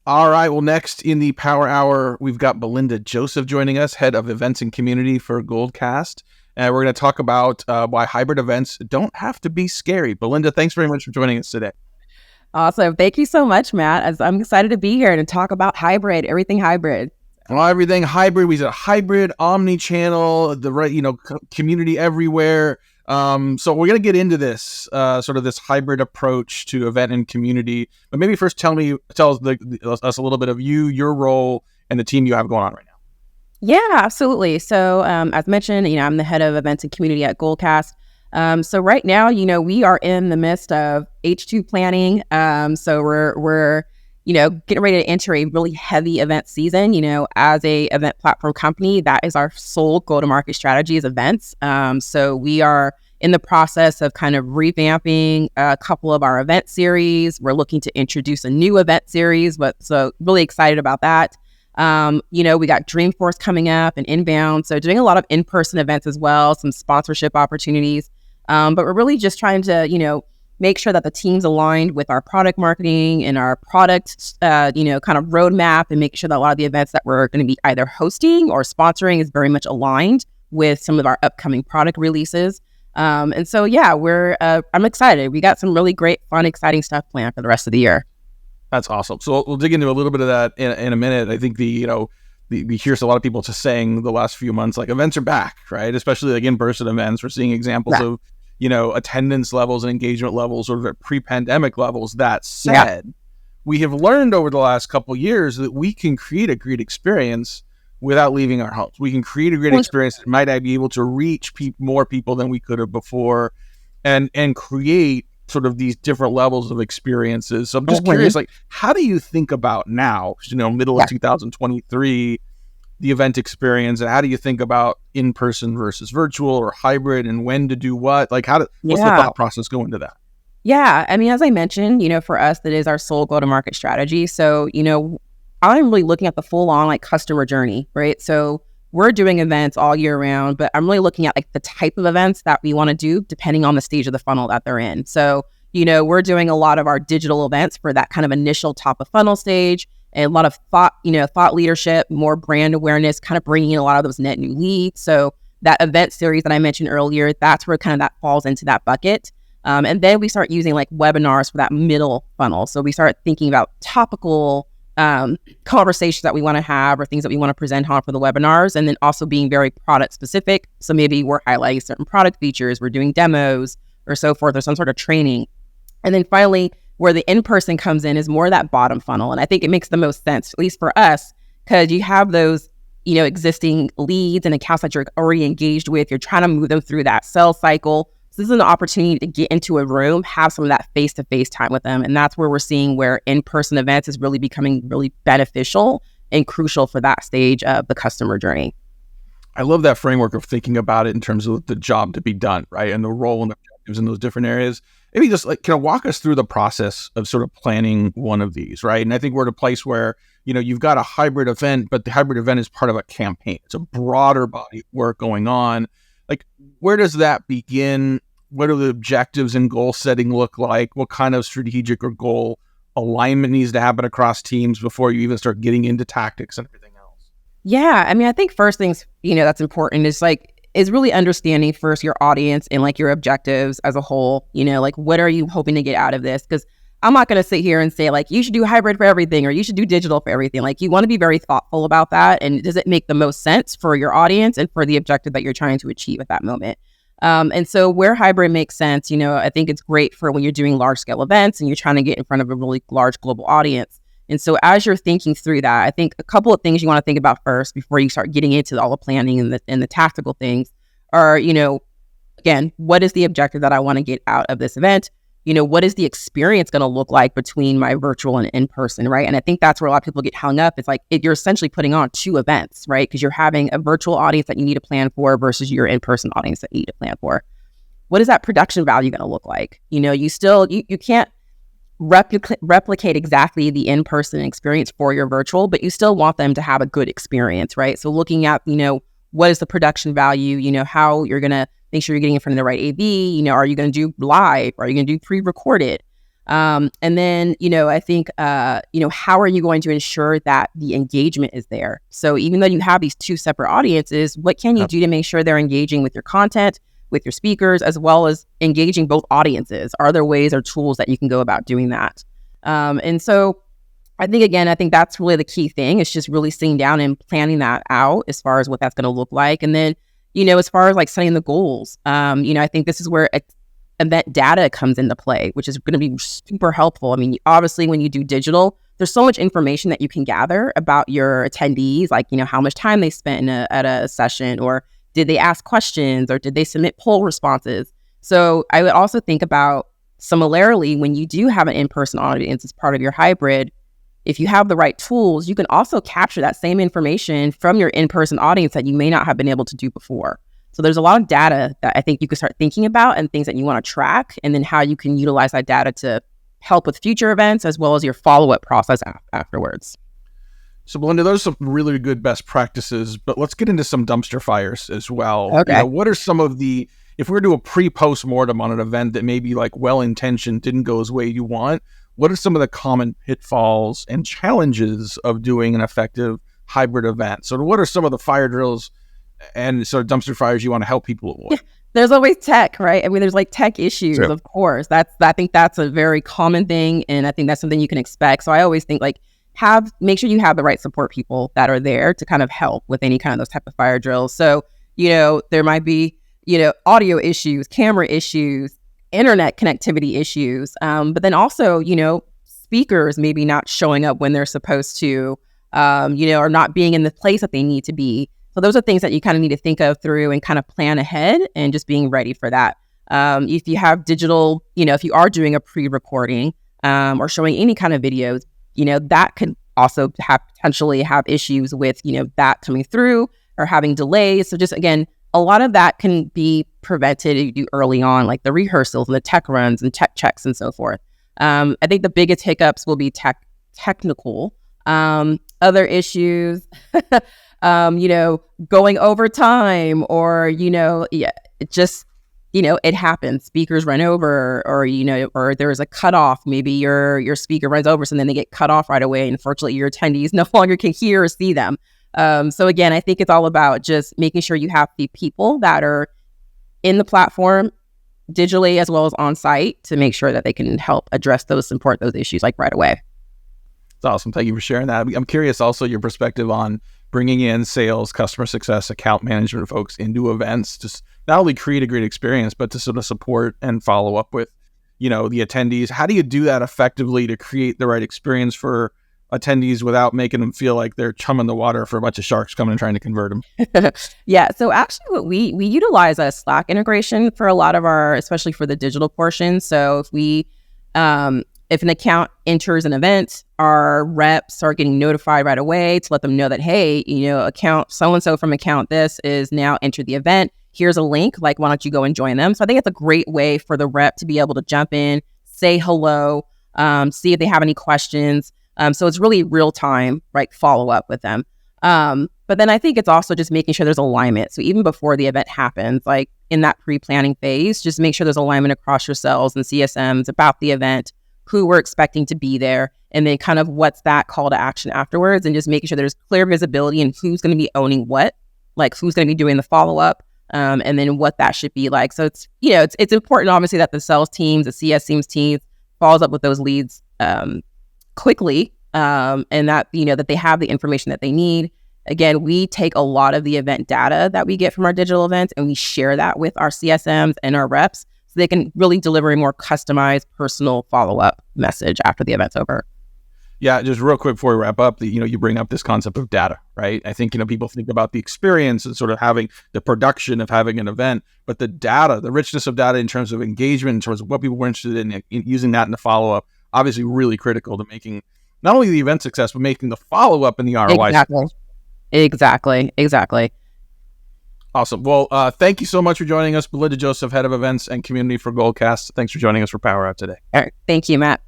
All right. Well, next in the Power Hour, we've got Belinda Joseph joining us, head of events and community for Goldcast. And we're going to talk about why hybrid events don't have to be scary. Belinda, thanks very much for joining us today. Awesome. Thank you so much, Matt. I'm excited to be here and talk about everything hybrid. Well, everything hybrid. We said hybrid, omni-channel, the right, community everywhere. So we're going to get into this sort of this hybrid approach to event and community. But maybe first tell us a little bit of your role, and the team you have going on right now. Yeah, absolutely. So as mentioned, I'm the head of events and community at Goldcast. So right now, we are in the midst of H2 planning. So we're getting ready to enter a really heavy event season. As a event platform company, that is our sole go-to-market strategy is events. So we are in the process of kind of revamping a couple of our event series. We're looking to introduce a new event series, so really excited about that. We got Dreamforce coming up and Inbound. So doing a lot of in-person events as well, some sponsorship opportunities. But we're really just trying to, make sure that the team's aligned with our product marketing and our product, kind of roadmap, and make sure that a lot of the events that we're going to be either hosting or sponsoring is very much aligned with some of our upcoming product releases. And so, I'm excited. We got some really great, fun, exciting stuff planned for the rest of the year. That's awesome. So we'll dig into a little bit of that in a minute. I think we hear a lot of people just saying the last few months, like events are back, right? Especially like in-person events. We're seeing examples of, attendance levels and engagement levels sort of at pre-pandemic levels. That said, we have learned over the last couple of years that we can create a great experience without leaving our homes. We can create a great experience that might be able to reach more people than we could have before, and create sort of these different levels of experiences. So I'm just curious, like, how do you think about now, middle of 2023, the event experience, and how do you think about in-person versus virtual or hybrid, and when to do what? Like, what's the thought process go into that? Yeah, I mean, as I mentioned, for us, that is our sole go-to-market strategy. So, I'm really looking at the full-on like customer journey, right? So we're doing events all year round, but I'm really looking at like the type of events that we want to do depending on the stage of the funnel that they're in. So, we're doing a lot of our digital events for that kind of initial top of funnel stage, and a lot of thought leadership, more brand awareness, kind of bringing in a lot of those net new leads. So that event series that I mentioned earlier, that's where kind of that falls into that bucket. And then we start using like webinars for that middle funnel. So we start thinking about topical conversations that we want to have or things that we want to present on for the webinars, and then also being very product specific. So maybe we're highlighting certain product features, we're doing demos or so forth, or some sort of training. And then finally, where the in-person comes in is more that bottom funnel. And I think it makes the most sense, at least for us, because you have those, existing leads and accounts that you're already engaged with. You're trying to move them through that sales cycle. So this is an opportunity to get into a room, have some of that face-to-face time with them. And that's where we're seeing where in-person events is really becoming really beneficial and crucial for that stage of the customer journey. I love that framework of thinking about it in terms of the job to be done, right? And the role and objectives in those different areas. Maybe just kind of walk us through the process of sort of planning one of these, right? And I think we're at a place where, you've got a hybrid event, but the hybrid event is part of a campaign. It's a broader body of work going on. Like, where does that begin? What do the objectives and goal setting look like? What kind of strategic or goal alignment needs to happen across teams before you even start getting into tactics and everything else? Yeah, I mean, I think first things, that's important is really understanding first your audience and like your objectives as a whole. Like, what are you hoping to get out of this? Because I'm not going to sit here and say like, you should do hybrid for everything or you should do digital for everything. Like, you want to be very thoughtful about that. And does it make the most sense for your audience and for the objective that you're trying to achieve at that moment? And so where hybrid makes sense, I think it's great for when you're doing large scale events and you're trying to get in front of a really large global audience. And so as you're thinking through that, I think a couple of things you want to think about first before you start getting into all the planning and the tactical things are, again, what is the objective that I want to get out of this event? What is the experience going to look like between my virtual and in-person, right? And I think that's where a lot of people get hung up. It's like you're essentially putting on two events, right? Because you're having a virtual audience that you need to plan for versus your in-person audience that you need to plan for. What is that production value going to look like? You can't replicate exactly the in-person experience for your virtual, but you still want them to have a good experience, right? So looking at, what is the production value, how you're going to make sure you're getting in front of the right AV, are you going to do live? Are you going to do pre-recorded? And then, I think, how are you going to ensure that the engagement is there? So even though you have these two separate audiences, what can you do to make sure they're engaging with your content, with your speakers, as well as engaging both audiences? Are there ways or tools that you can go about doing that? And so I think that's really the key thing. It's just really sitting down and planning that out as far as what that's going to look like. And then, as far as like setting the goals, I think this is where event data comes into play, which is going to be super helpful. I mean, obviously, when you do digital, there's so much information that you can gather about your attendees, like, how much time they spent at a session, or did they ask questions, or did they submit poll responses? So I would also think about, similarly, when you do have an in-person audience as part of your hybrid, if you have the right tools, you can also capture that same information from your in-person audience that you may not have been able to do before. So there's a lot of data that I think you could start thinking about, and things that you want to track, and then how you can utilize that data to help with future events as well as your follow-up process afterwards. So Belinda, those are some really good best practices, but let's get into some dumpster fires as well. Okay. What are some of the, if we were to do a pre-post-mortem on an event that maybe like well-intentioned didn't go as way you want, what are some of the common pitfalls and challenges of doing an effective hybrid event? So what are some of the fire drills and sort of dumpster fires you want to help people avoid? Yeah, there's always tech, right? I mean, there's like tech issues, sure. Of course. I think that's a very common thing, and I think that's something you can expect. So I always think like make sure you have the right support people that are there to kind of help with any kind of those type of fire drills. So, there might be, audio issues, camera issues, internet connectivity issues, but then also, speakers maybe not showing up when they're supposed to, or not being in the place that they need to be. So those are things that you kind of need to think of through and kind of plan ahead and just being ready for that. If you have digital, if you are doing a pre-recording or showing any kind of videos, that could also potentially have issues with, that coming through or having delays. So just, again, a lot of that can be prevented if you do early on, like the rehearsals and the tech runs and tech checks and so forth. I think the biggest hiccups will be technical. Other issues, going over time, or, it just, it happens. Speakers run over, or there's a cutoff. Maybe your speaker runs over, so then they get cut off right away. And unfortunately, your attendees no longer can hear or see them. So again, I think it's all about just making sure you have the people that are in the platform digitally as well as on site to make sure that they can help address support those issues like right away. That's awesome. Thank you for sharing that. I'm curious also your perspective on bringing in sales, customer success, account management folks into events, just not only create a great experience, but to sort of support and follow up with, the attendees. How do you do that effectively to create the right experience for attendees without making them feel like they're chumming the water for a bunch of sharks coming and trying to convert them? Yeah. So actually what we utilize a Slack integration for a lot of especially for the digital portion. So if an account enters an event, our reps are getting notified right away to let them know that, hey, account so-and-so from account this is now entered the event. Here's a link, like, why don't you go and join them? So I think it's a great way for the rep to be able to jump in, say hello, see if they have any questions. So it's really real time, right? Follow up with them. But then I think it's also just making sure there's alignment. So even before the event happens, like in that pre-planning phase, just make sure there's alignment across your sales and CSMs about the event, who we're expecting to be there, and then kind of what's that call to action afterwards, and just making sure there's clear visibility in who's going to be owning what, like who's going to be doing the follow-up, and then what that should be like. So it's, it's important, obviously, that the sales teams, the CS teams follows up with those leads quickly, and that, that they have the information that they need. Again, we take a lot of the event data that we get from our digital events, and we share that with our CSMs and our reps, so they can really deliver a more customized, personal follow-up message after the event's over. Yeah, just real quick before we wrap up, you bring up this concept of data, right? I think, people think about the experience and sort of having the production of having an event, but the data, the richness of data in terms of engagement, in terms of what people were interested in using that in the follow-up, obviously really critical to making not only the event success, but making the follow-up and the ROI. Exactly. Awesome. Well, thank you so much for joining us, Belinda Joseph, Head of Events and Community for Goldcast. Thanks for joining us for Power Out today. All right. Thank you, Matt.